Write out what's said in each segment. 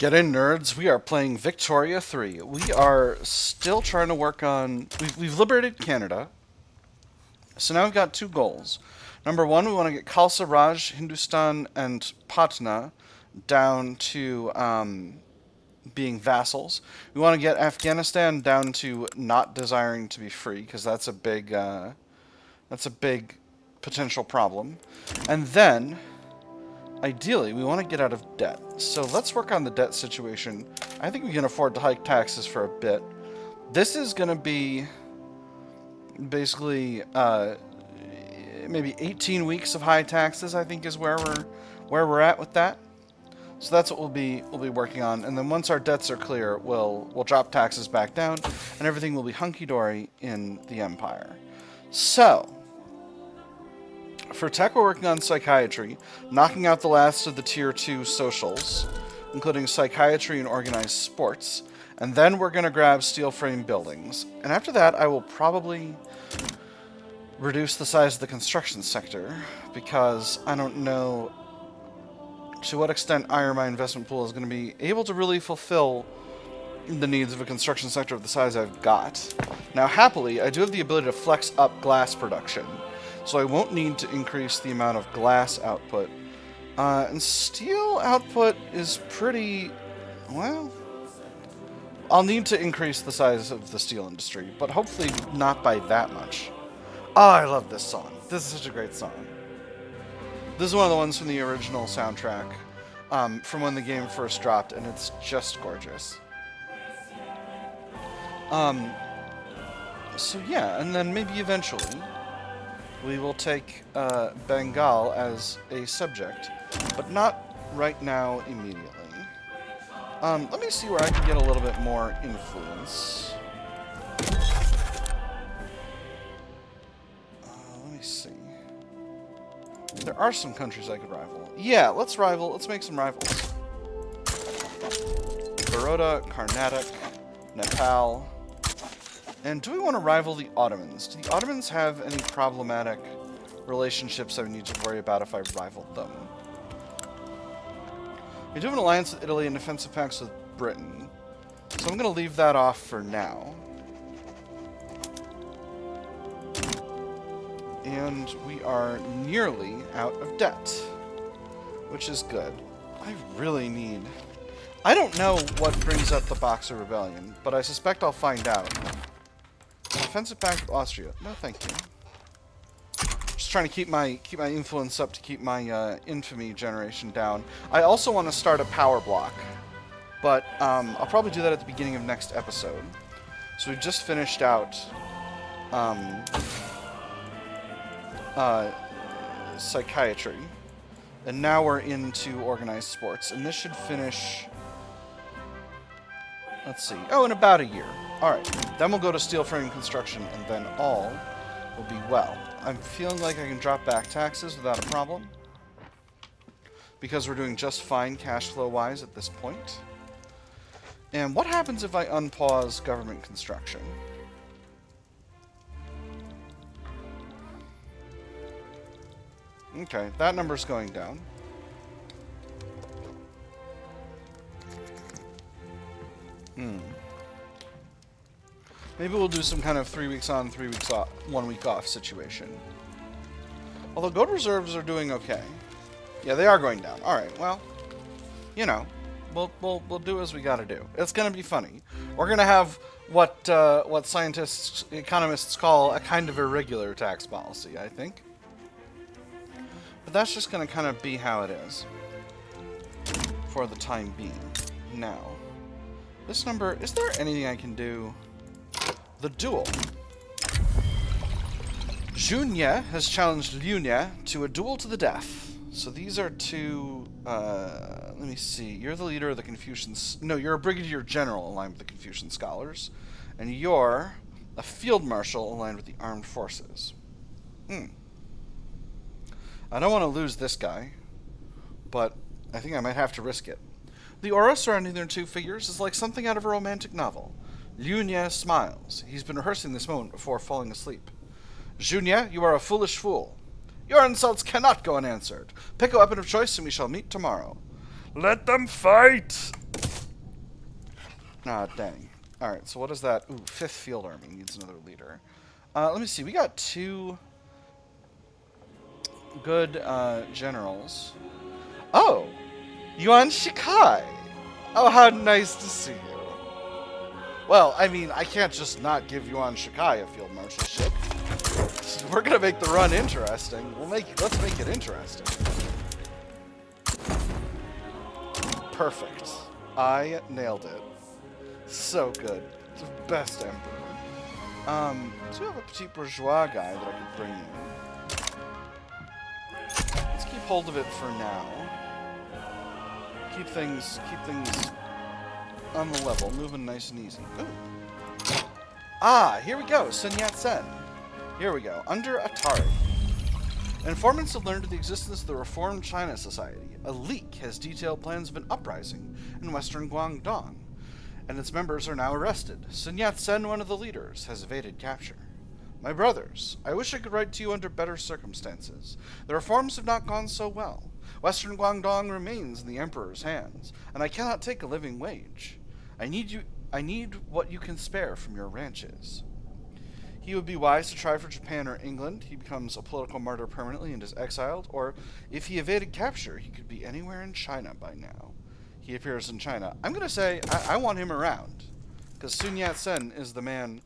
Get in, nerds. We are playing Victoria 3. We are still trying to work on... We've liberated Canada. So now we've got two goals. Number one, we want to get Khalsa Raj, Hindustan, and Patna down to being vassals. We want to get Afghanistan down to not desiring to be free, because that's a big potential problem. And then... ideally, we want to get out of debt. So let's work on the debt situation. I think we can afford to hike taxes for a bit. This is going to be basically maybe 18 weeks of high taxes, I think is where we're at with that. So that's what we'll be working on. And then once our debts are clear, we'll drop taxes back down and everything will be hunky-dory in the empire. So, for tech, we're working on psychiatry, knocking out the last of the Tier 2 socials, including psychiatry and organized sports, and then we're going to grab steel frame buildings. And after that, I will probably reduce the size of the construction sector, because I don't know to what extent my investment pool is going to be able to really fulfill the needs of a construction sector of the size I've got. Now, happily, I do have the ability to flex up glass production, so I won't need to increase the amount of glass output. And steel output is pretty... well... I'll need to increase the size of the steel industry, but hopefully not by that much. Oh, I love this song. This is such a great song. This is one of the ones from the original soundtrack, from when the game first dropped, and it's just gorgeous. So yeah, and then maybe eventually we will take Bengal as a subject, but not right now immediately. Let me see where I can get a little bit more influence. Let me see. There are some countries I could rival. Yeah, let's rival. Let's make some rivals. Baroda, Karnataka, Nepal. And do we want to rival the Ottomans? Do the Ottomans have any problematic relationships I would need to worry about if I rivaled them? We do have an alliance with Italy and defensive pacts with Britain, so I'm going to leave that off for now. And we are nearly out of debt, which is good. I really need... I don't know what brings up the Boxer Rebellion, but I suspect I'll find out. Defensive pact with Austria. No, thank you. Just trying to keep my influence up to keep my infamy generation down. I also want to start a power block, but I'll probably do that at the beginning of next episode. So we've just finished out psychiatry, and now we're into organized sports, and this should finish. Let's see. Oh, in about a year. All right. Then we'll go to steel frame construction, and then all will be well. I'm feeling like I can drop back taxes without a problem, because we're doing just fine cash flow-wise at this point. And what happens if I unpause government construction? Okay, that number's going down. Maybe we'll do some kind of 3 weeks on, 3 weeks off, 1 week off situation. Although gold reserves are doing okay. Yeah, they are going down. All right, well, you know, we'll do as we got to do. It's gonna be funny. We're gonna have what scientists, economists call a kind of irregular tax policy, I think. But that's just gonna kind of be how it is for the time being. Now, this number, is there anything I can do? The duel. Junya has challenged Lunya to a duel to the death. So these are two, let me see. You're the leader of the Confucian... No, you're a brigadier general aligned with the Confucian scholars. And you're a field marshal aligned with the armed forces. I don't want to lose this guy, but I think I might have to risk it. The aura surrounding their two figures is like something out of a romantic novel. Lunya smiles. He's been rehearsing this moment before falling asleep. Junya, you are a foolish fool. Your insults cannot go unanswered. Pick a weapon of choice and we shall meet tomorrow. Let them fight! Ah, dang. Alright, so what is that? Ooh, 5th Field Army needs another leader. Let me see. We got 2 good generals. Oh! Yuan Shikai! Oh, how nice to see you. Well, I mean, I can't just not give Yuan Shikai a field marshalship. We're gonna make the run interesting. Let's make it interesting. Perfect. I nailed it. So good. The best emperor. Do you have a petit bourgeois guy that I could bring in? Let's keep hold of it for now. Keep things on the level, moving nice and easy. Ooh. Ah, here we go. Sun Yat-Sen. Here we go. Under Atari. Informants have learned of the existence of the Reformed China Society. A leak has detailed plans of an uprising in western Guangdong, and its members are now arrested. Sun Yat-Sen, one of the leaders, has evaded capture. My brothers, I wish I could write to you under better circumstances. The reforms have not gone so well. Western Guangdong remains in the Emperor's hands, and I cannot take a living wage. I need what you can spare from your ranches. He would be wise to try for Japan or England. He becomes a political martyr permanently and is exiled, or if he evaded capture, he could be anywhere in China by now. He appears in China. I'm going to say I want him around, because Sun Yat-Sen is the man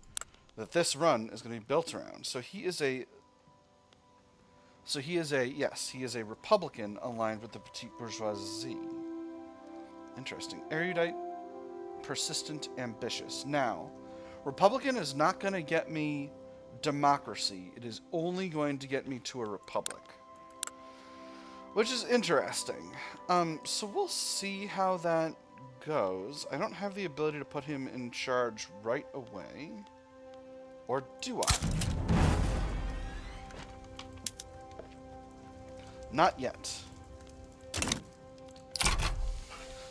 that this run is going to be built around. He is a Republican aligned with the petite bourgeoisie. Interesting. Erudite, persistent, ambitious. Now, Republican is not going to get me democracy. It is only going to get me to a republic, which is interesting. So we'll see how that goes. I don't have the ability to put him in charge right away. Or do I? Not yet.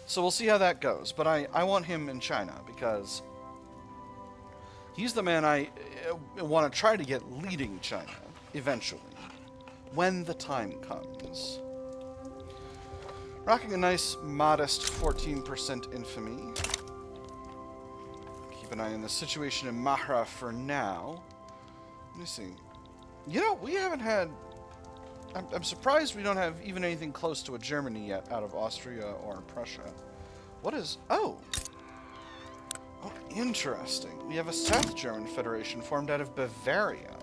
So we'll see how that goes. But I want him in China because he's the man I want to try to get leading China eventually, when the time comes. Rocking a nice, modest 14% infamy. Keep an eye on the situation in Mahra for now. Let me see. You know, we haven't had... I'm surprised we don't have even anything close to a Germany yet out of Austria or Prussia. What is... Oh, interesting. We have a South German Federation formed out of Bavaria,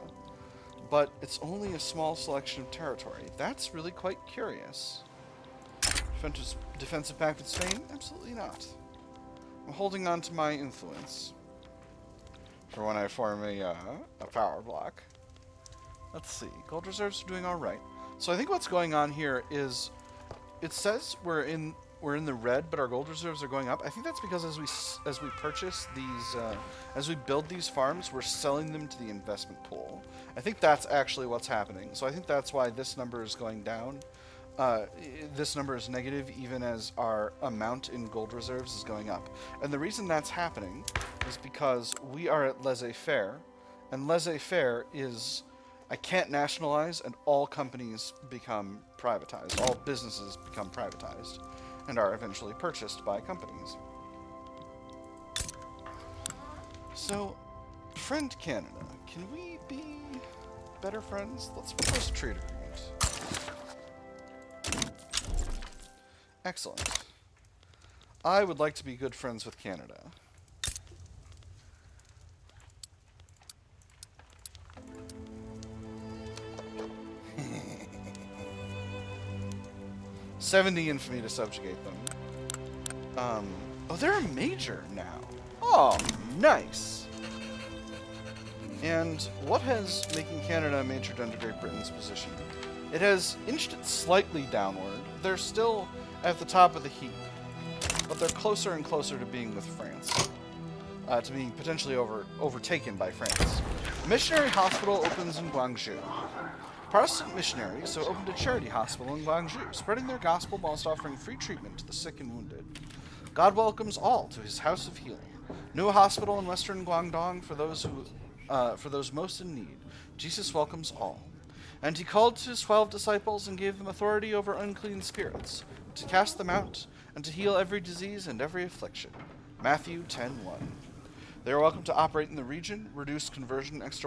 but it's only a small selection of territory. That's really quite curious. Defensive pact with Spain? Absolutely not. I'm holding on to my influence for when I form a power block. Let's see. Gold reserves are doing all right. So I think what's going on here is, it says we're in the red, but our gold reserves are going up. I think that's because as we purchase these, as we build these farms, we're selling them to the investment pool. I think that's actually what's happening. So I think that's why this number is going down. This number is negative even as our amount in gold reserves is going up. And the reason that's happening is because we are at laissez-faire, and laissez-faire is I can't nationalize and all companies become privatized. All businesses become privatized and are eventually purchased by companies. So, friend Canada, can we be better friends? Let's propose a trade agreement. Excellent. I would like to be good friends with Canada. $70 infamy to subjugate them. Oh, they're a major now. Oh, nice. And what has making Canada a major done to Great Britain's position? It has inched it slightly downward. They're still at the top of the heap, but they're closer and closer to being with France, to being potentially overtaken by France. Missionary hospital opens in Guangzhou. Protestant missionaries have opened a charity hospital in Guangzhou, spreading their gospel whilst offering free treatment to the sick and wounded. God welcomes all to his house of healing. New hospital in western Guangdong for those most in need. Jesus welcomes all. And he called to his 12 disciples and gave them authority over unclean spirits, to cast them out, and to heal every disease and every affliction. Matthew 10:1. They are welcome to operate in the region, reduce conversion, reduce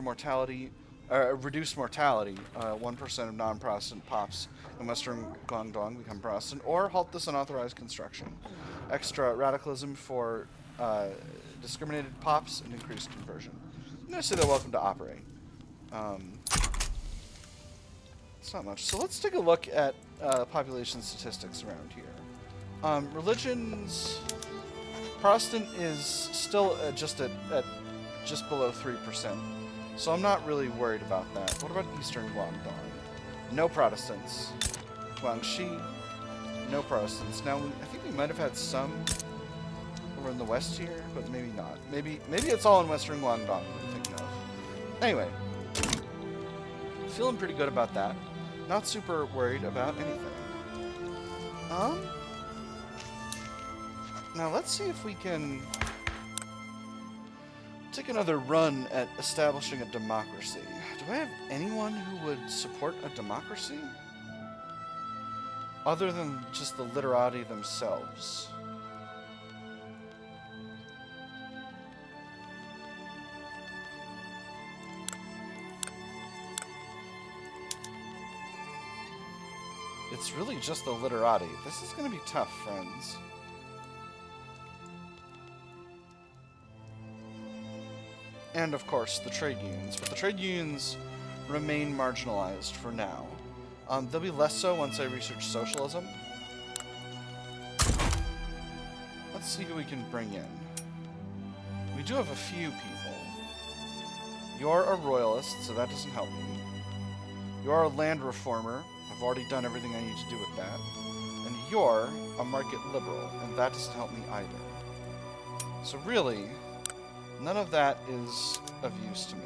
mortality, 1% of non-Protestant pops in Western Guangdong become Protestant, or halt this unauthorized construction. Extra radicalism for discriminated pops and increased conversion. I'm going to say they're welcome to operate. It's not much. So let's take a look at population statistics around here. Religions... Protestant is still just at just below 3%, so I'm not really worried about that. What about Eastern Guangdong? No Protestants. Guangxi, no Protestants. Now, I think we might have had some over in the west here, but maybe not. Maybe it's all in Western Guangdong I'm thinking of. Anyway, feeling pretty good about that. Not super worried about anything. Now let's see if we can take another run at establishing a democracy. Do I have anyone who would support a democracy? Other than just the literati themselves. It's really just the literati. This is going to be tough, friends. And, of course, the trade unions. But the trade unions remain marginalized for now. They'll be less so once I research socialism. Let's see who we can bring in. We do have a few people. You're a royalist, so that doesn't help me. You're a land reformer. I've already done everything I need to do with that. And you're a market liberal, and that doesn't help me either. So really... none of that is of use to me.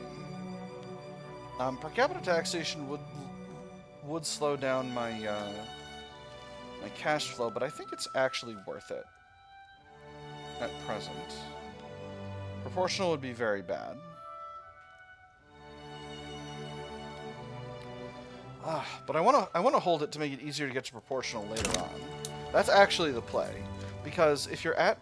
Per capita taxation would slow down my my cash flow, but I think it's actually worth it at present. Proportional would be very bad. But I want to hold it to make it easier to get to proportional later on. That's actually the play, because if you're at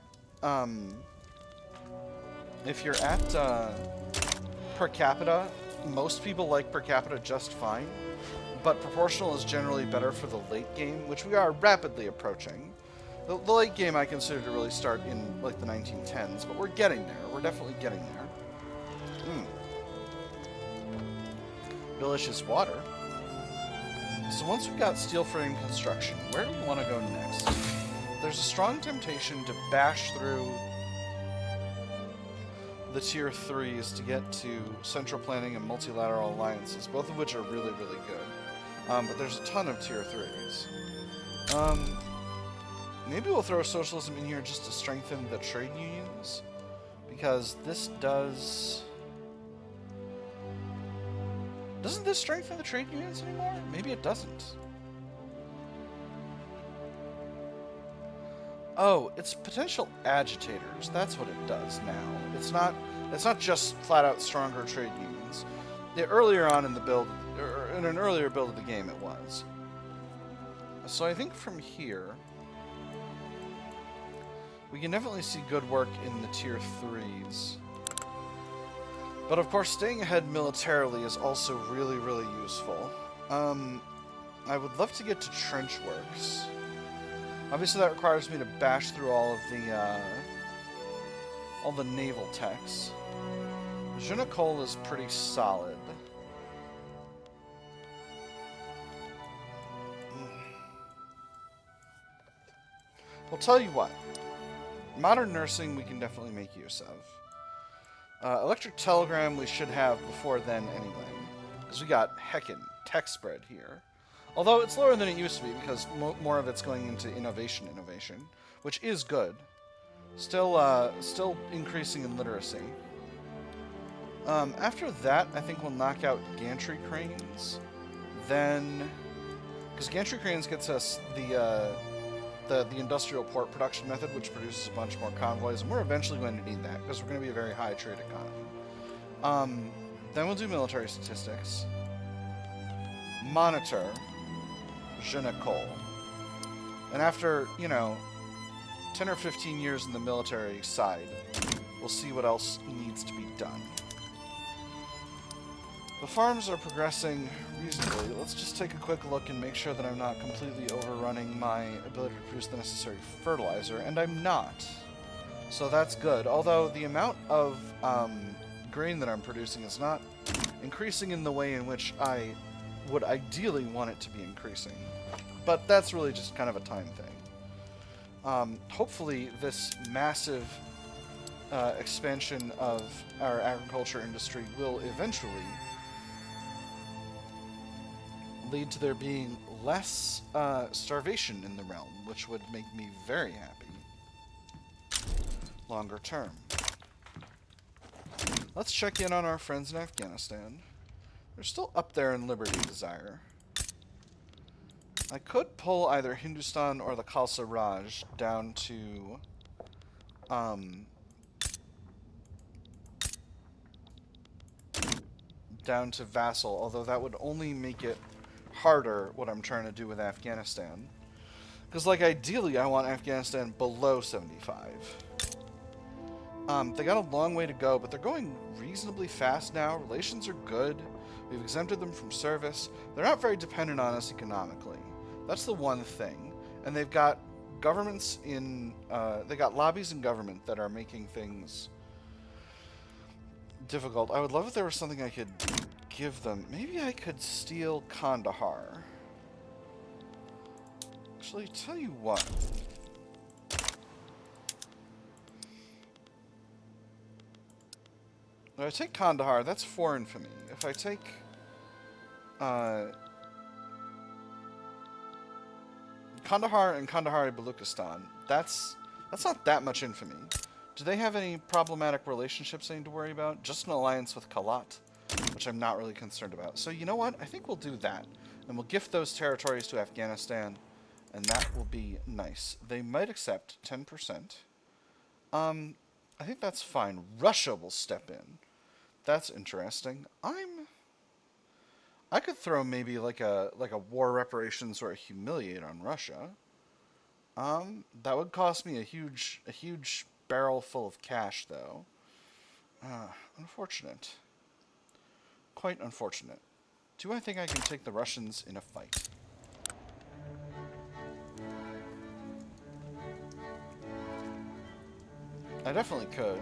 per capita, most people like per capita just fine, but proportional is generally better for the late game, which we are rapidly approaching. The late game I consider to really start in like the 1910s, but we're getting there. We're definitely getting there. Delicious water. So once we've got steel frame construction, where do we want to go next? There's a strong temptation to bash through the tier 3s to get to central planning and multilateral alliances, both of which are really, really good. But there's a ton of tier 3s. Maybe we'll throw socialism in here just to strengthen the trade unions, because this does... Doesn't this strengthen the trade unions anymore? Maybe it doesn't. Oh, it's potential agitators. That's what it does now. It's not just flat out stronger trade unions. Earlier on in the build, or in an earlier build of the game, it was. So I think from here, we can definitely see good work in the tier 3s. But of course, staying ahead militarily is also really, really useful. I would love to get to trench works. Obviously, that requires me to bash through all the naval techs. Geopolitical is pretty solid. Well, tell you what. Modern nursing we can definitely make use of. Electric telegram we should have before then anyway, because we got heckin' tech spread here. Although it's lower than it used to be because more of it's going into innovation, which is good. Still increasing in literacy. After that, I think we'll knock out gantry cranes. Then, because gantry cranes gets us the industrial port production method, which produces a bunch more convoys, and we're eventually going to need that because we're going to be a very high trade economy. Then we'll do military statistics. Monitor Geopolitical. And after, 10 or 15 years in the military side. We'll see what else needs to be done. The farms are progressing reasonably. Let's just take a quick look and make sure that I'm not completely overrunning my ability to produce the necessary fertilizer, and I'm not. So that's good, although the amount of grain that I'm producing is not increasing in the way in which I would ideally want it to be increasing. But that's really just kind of a time thing. Hopefully this massive expansion of our agriculture industry will eventually lead to there being less starvation in the realm, which would make me very happy longer term. Let's check in on our friends in Afghanistan. They're still up there in Liberty Desire. I could pull either Hindustan or the Khalsa Raj down to vassal, although that would only make it harder what I'm trying to do with Afghanistan. Because, like, ideally I want Afghanistan below 75. They got a long way to go, but they're going reasonably fast now. Relations are good. We've exempted them from service. They're not very dependent on us economically. That's the one thing. And they've got governments in... they got lobbies in government that are making things difficult. I would love if there was something I could give them. Maybe I could steal Kandahar. Actually, tell you what. If I take Kandahar, that's foreign for me. If I take Kandahar and Kandahari Baluchistan, that's not that much infamy. Do they have any problematic relationships I need to worry about? Just an alliance with Kalat, which I'm not really concerned about. So you know what? I think we'll do that. And we'll gift those territories to Afghanistan, and that will be nice. They might accept 10%. I think that's fine. Russia will step in. That's interesting. I could throw maybe like a war reparations or a humiliate on Russia. That would cost me a huge barrel full of cash, though. Unfortunate. Quite unfortunate. Do I think I can take the Russians in a fight? I definitely could.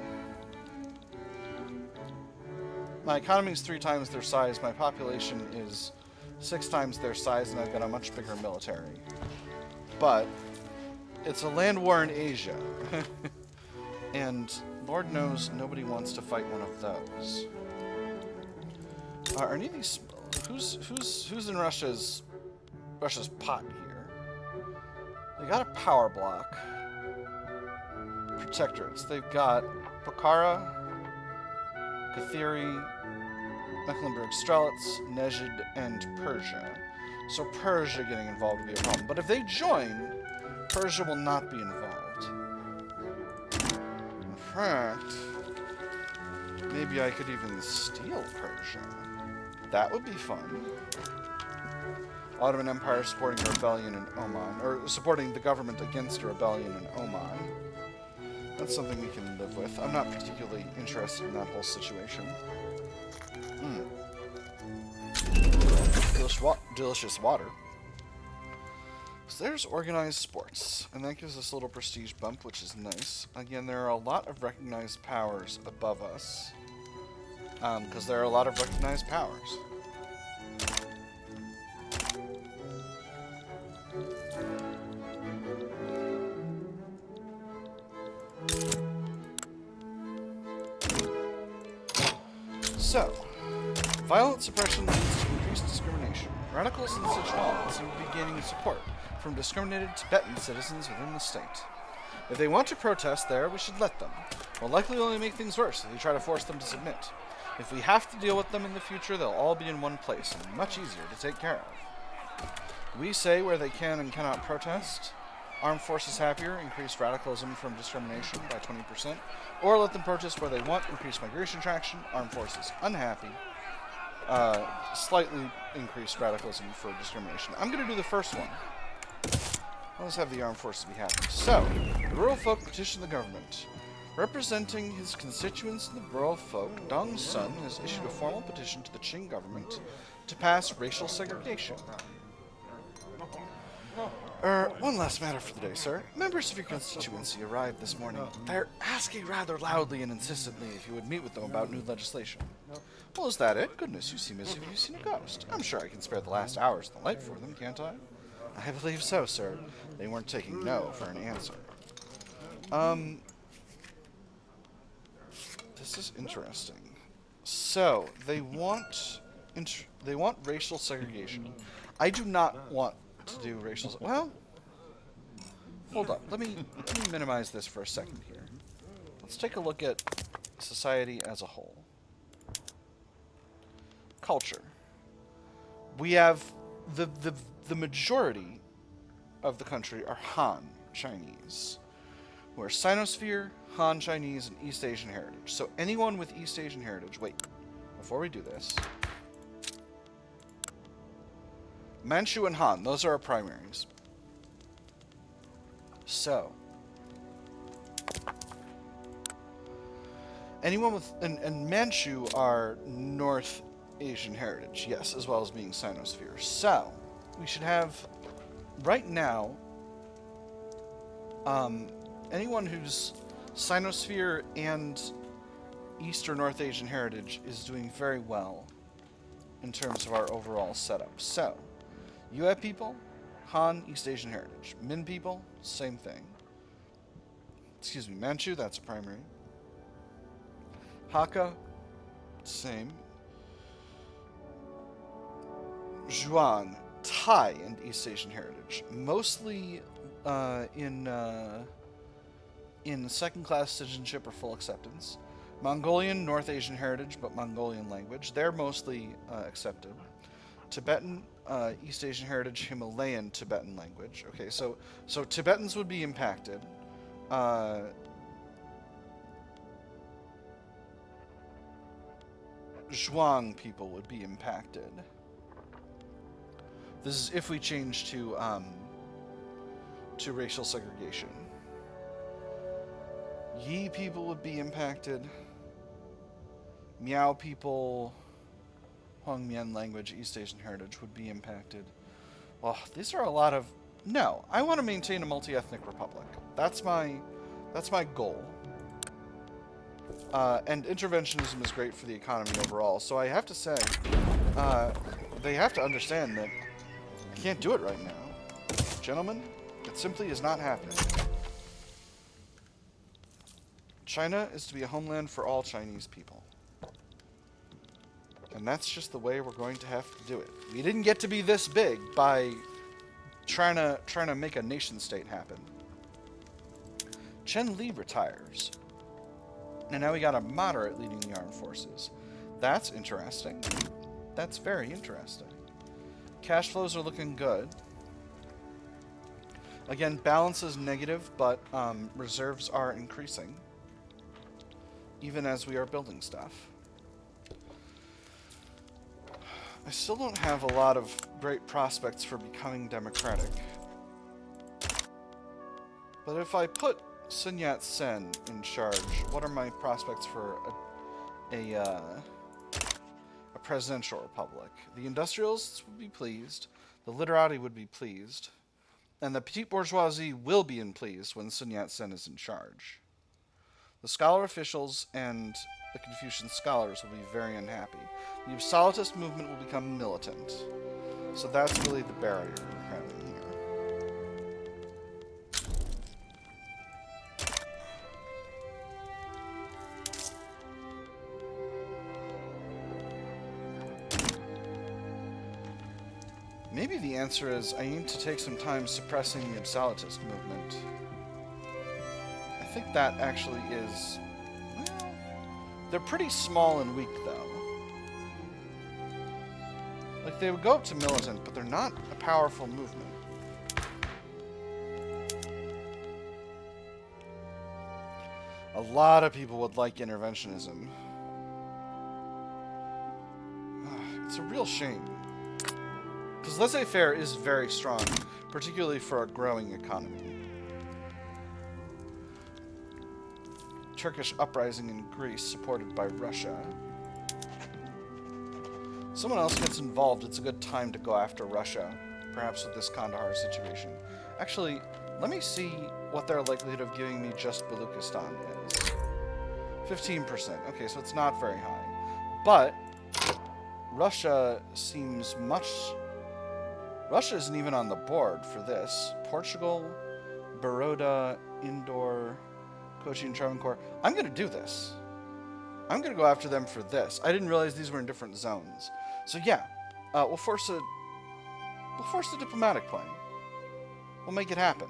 My economy is 3 times their size, my population is 6 times their size, and I've got a much bigger military. But it's a land war in Asia. And Lord knows nobody wants to fight one of those. Are any of these... Who's in Russia's pot here? They got a power block. Protectorates. They've got Bukhara, Kathiri, Mecklenburg-Strelitz, Nejd, and Persia. So Persia getting involved would be a problem. But if they join, Persia will not be involved. In fact, maybe I could even steal Persia. That would be fun. Ottoman Empire supporting a rebellion in Oman, or supporting the government against a rebellion in Oman. That's something we can live with. I'm not particularly interested in that whole situation. Delicious water. So there's organized sports, and that gives us a little prestige bump, which is nice. Again, there are a lot of recognized powers above us, because there are a lot of recognized powers. So, violent suppression leads to increased discrimination. Radicals in Sichuan seem to be gaining support from discriminated Tibetan citizens within the state. If they want to protest there, we should let them. We'll likely only make things worse if we try to force them to submit. If we have to deal with them in the future, they'll all be in one place and much easier to take care of. We say where they can and cannot protest. Armed forces happier, increase radicalism from discrimination by 20%, or let them protest where they want, increase migration traction. Armed forces unhappy, slightly increased radicalism for discrimination. I'm going to do the first one. Let's have the armed forces be happy. So, the rural folk petition the government. Representing his constituents in the rural folk, Dong's son has issued a formal petition to the Qing government to pass racial segregation. One last matter for the day, sir. Members of your constituency arrived this morning. They're asking rather loudly and insistently if you would meet with them about new legislation. Well, is that it? Goodness, you seem as if you've seen a ghost. I'm sure I can spare the last hours of the light for them, can't I? I believe so, sir. They weren't taking no for an answer. This is interesting. So, they want racial segregation. I do not want to do racial... Well, hold up. Let me minimize this for a second here. Let's take a look at society as a whole. Culture. We have the majority of the country are Han Chinese, who are Sinosphere, Han Chinese, and East Asian heritage. So anyone with East Asian heritage... Wait, before we do this... Manchu and Han, those are our primaries. So, anyone with... And Manchu are North Asian heritage, yes, as well as being Sinosphere. So, we should have, right now, anyone who's Sinosphere and East or North Asian heritage is doing very well in terms of our overall setup. So, Yue people, Han, East Asian heritage. Min people, same thing. Excuse me, Manchu, that's a primary. Hakka, same. Zhuang, Thai, and East Asian heritage. Mostly in second-class citizenship or full acceptance. Mongolian, North Asian heritage, but Mongolian language. They're mostly accepted. Tibetan, East Asian heritage, Himalayan Tibetan language. Okay, so Tibetans would be impacted. Zhuang people would be impacted. This is if we change to racial segregation. Yi people would be impacted. Miao people, Hongmian language, East Asian heritage would be impacted. Well, these are a lot of... No, I want to maintain a multi-ethnic republic. That's my goal. And interventionism is great for the economy overall. So I have to say, they have to understand that I can't do it right now. Gentlemen, it simply is not happening. China is to be a homeland for all Chinese people. And that's just the way we're going to have to do it. We didn't get to be this big by trying to make a nation state happen. Chen Li retires. And now we got a moderate leading the armed forces. That's interesting. That's very interesting. Cash flows are looking good. Again, balance is negative, but reserves are increasing. Even as we are building stuff. I still don't have a lot of great prospects for becoming democratic. But if I put Sun Yat-Sen in charge, what are my prospects for a presidential republic? The industrialists would be pleased, the literati would be pleased, and the petite bourgeoisie will be pleased when Sun Yat-Sen is in charge. The scholar officials and the Confucian scholars will be very unhappy. The absolutist movement will become militant. So that's really the barrier we're having here. Maybe the answer is I need to take some time suppressing the absolutist movement. I think that actually is... Well, they're pretty small and weak, though. Like, they would go up to militant, but they're not a powerful movement. A lot of people would like interventionism. It's a real shame. Because Because laissez-faire is very strong, particularly for a growing economy. Turkish uprising in Greece supported by Russia. Someone else gets involved, it's a good time to go after Russia, perhaps with this Kandahar situation. Actually, let me see what their likelihood of giving me just Baluchistan is. 15%. Okay, so it's not very high. But Russia seems much... Russia isn't even on the board for this. Portugal, Baroda, Indore, Cochin, Travancore. I'm going to do this. I'm going to go after them for this. I didn't realize these were in different zones. So yeah, we'll force a diplomatic plan. We'll make it happen.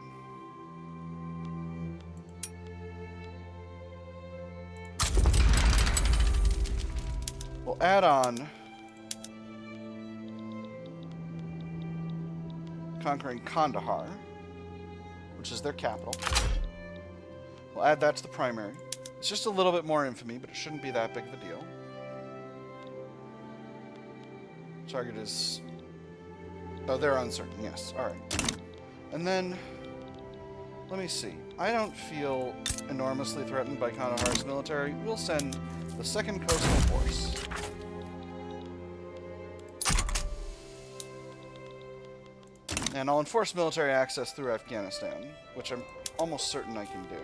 We'll add on conquering Kandahar, which is their capital. We'll add that to the primary. It's just a little bit more infamy, but it shouldn't be that big of a deal. Target is... Oh, they're uncertain. Yes. Alright. And then... Let me see. I don't feel enormously threatened by Kandahar's military. We'll send the 2nd Coastal Force. And I'll enforce military access through Afghanistan, which I'm almost certain I can do.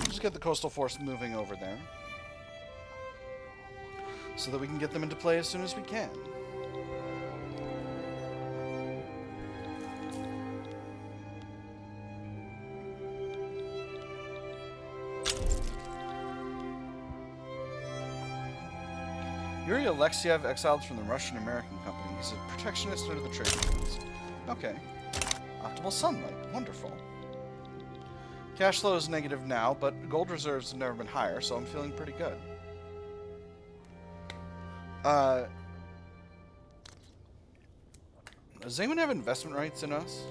Just get the Coastal Force moving over there, so that we can get them into play as soon as we can. Yuri Alexiev exiled from the Russian-American company. He's a protectionist under the trade treaties. Okay. Optimal sunlight. Wonderful. Cash flow is negative now, but gold reserves have never been higher, so I'm feeling pretty good. Does anyone have investment rights in us?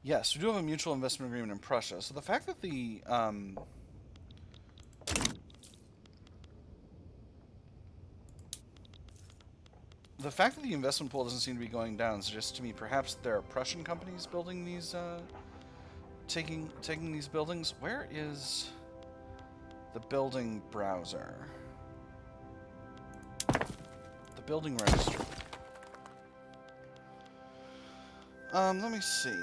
Yes, we do have a mutual investment agreement in Prussia. So the fact that the investment pool doesn't seem to be going down suggests to me perhaps there are Prussian companies building these, taking these buildings. Where is the building browser? The building registry. Let me see.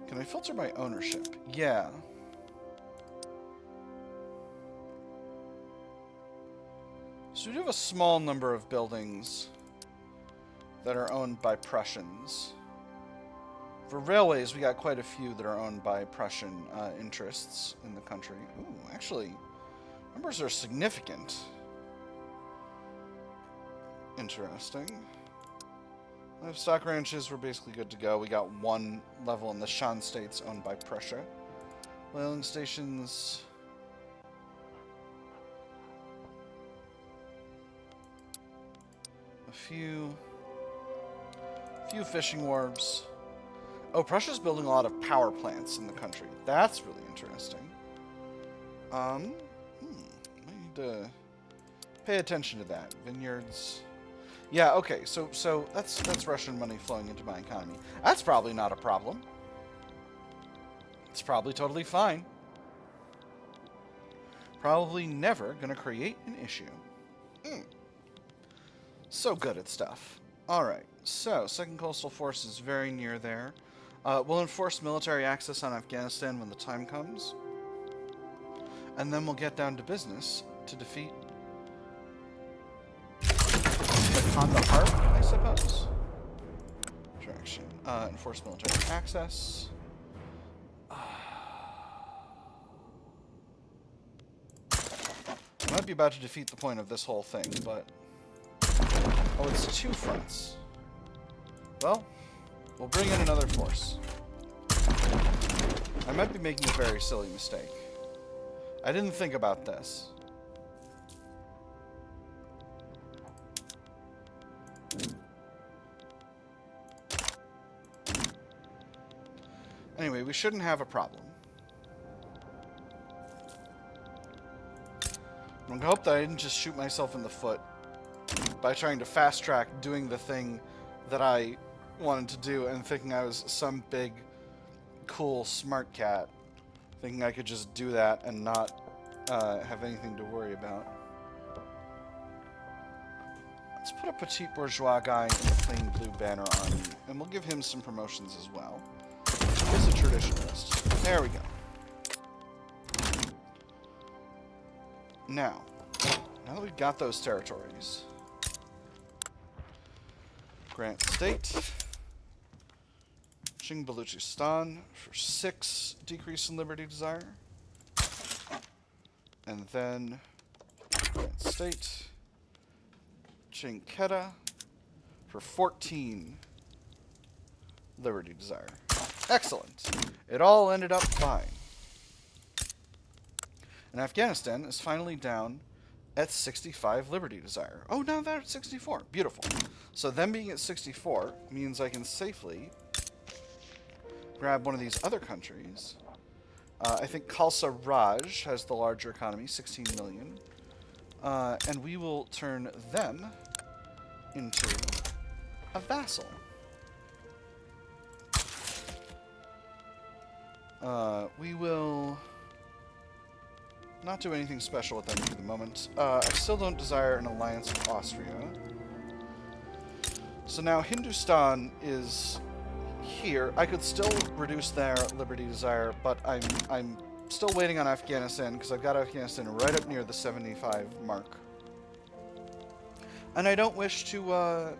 Can I filter by ownership? Yeah. So we do have a small number of buildings that are owned by Prussians. For railways, we got quite a few that are owned by Prussian interests in the country. Ooh, actually, numbers are significant. Interesting. Livestock ranches were basically good to go. We got one level in the Shan states owned by Prussia. Whaling stations. A few fishing wharves. Oh, Prussia's building a lot of power plants in the country. That's really interesting. I need to pay attention to that. Vineyards. Yeah, okay, so that's Russian money flowing into my economy. That's probably not a problem. It's probably totally fine. Probably never gonna create an issue. So good at stuff. Alright, so 2nd Coastal Force is very near there. We'll enforce military access on Afghanistan when the time comes. And then we'll get down to business to defeat Kandahar, I suppose. Direction. Enforce military access. I might be about to defeat the point of this whole thing, but... Oh, it's 2 fronts. Well, we'll bring in another force. I might be making a very silly mistake. I didn't think about this. Anyway, we shouldn't have a problem. I'm gonna hope that I didn't just shoot myself in the foot by trying to fast track doing the thing that I wanted to do and thinking I was some big, cool, smart cat. Thinking I could just do that and not have anything to worry about. Let's put a petite bourgeois guy in a plain blue banner army, and we'll give him some promotions as well. He's a traditionalist. There we go. Now that we've got those territories, grant state Qing for 6 decrease in liberty desire, and then grant state Qing for 14 liberty desire. Excellent. It all ended up fine. And Afghanistan is finally down at 65 liberty desire. Oh, now they're at 64. Beautiful. So them being at 64 means I can safely grab one of these other countries. I think Khalsa Raj has the larger economy, 16 million. And we will turn them into a vassal. We will not do anything special with them for the moment. I still don't desire an alliance with Austria. So now Hindustan is here. I could still reduce their liberty desire, but I'm still waiting on Afghanistan because I've got Afghanistan right up near the 75 mark. And I don't wish to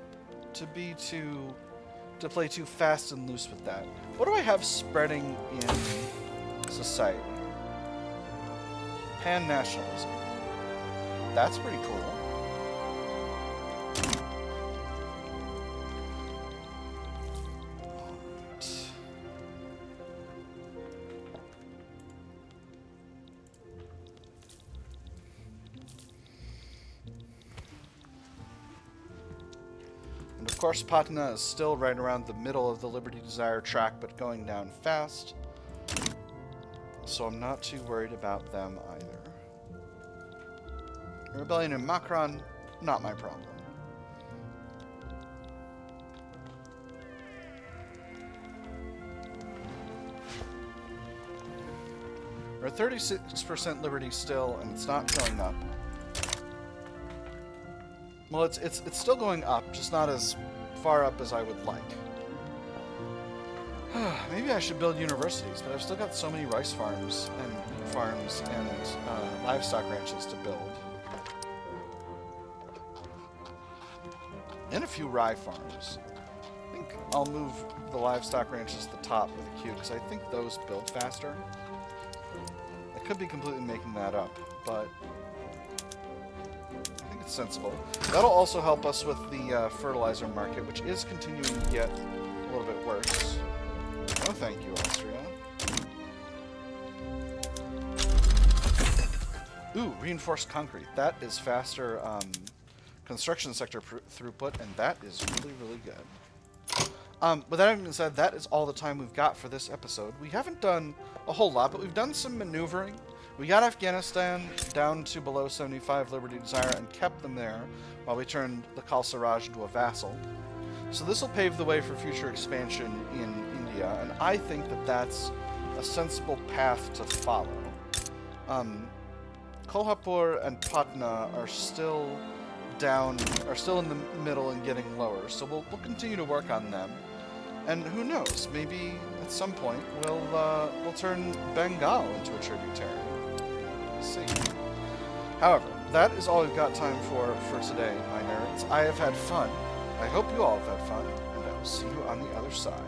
play too fast and loose with that. What do I have spreading in society? Pan-nationalism. That's pretty cool. And of course, Patna is still right around the middle of the Liberty Desire track, but going down fast. So I'm not too worried about them either. Rebellion in Makran, not my problem. We're at 36% liberty still, and it's not going up. Well, it's still going up, just not as far up as I would like. Maybe I should build universities, but I've still got so many rice farms and wheat farms and livestock ranches to build. And a few rye farms. I think I'll move the livestock ranches to the top with a Q, because I think those build faster. I could be completely making that up, but I think it's sensible. That'll also help us with the fertilizer market, which is continuing to get a little bit worse. Oh, thank you, Austria. Ooh, reinforced concrete. That is faster construction sector throughput, and that is really, really good. With that being said, that is all the time we've got for this episode. We haven't done a whole lot, but we've done some maneuvering. We got Afghanistan down to below 75 Liberty Desire and kept them there while we turned the Khalsa Raj into a vassal. So this will pave the way for future expansion in India, and I think that that's a sensible path to follow. Kolhapur and Patna are still in the middle and getting lower, so we'll continue to work on them. And who knows, maybe at some point we'll turn Bengal into a tributary. We'll see. However, that is all we've got time for today, my nerds. I have had fun. I hope you all have had fun, and I will see you on the other side.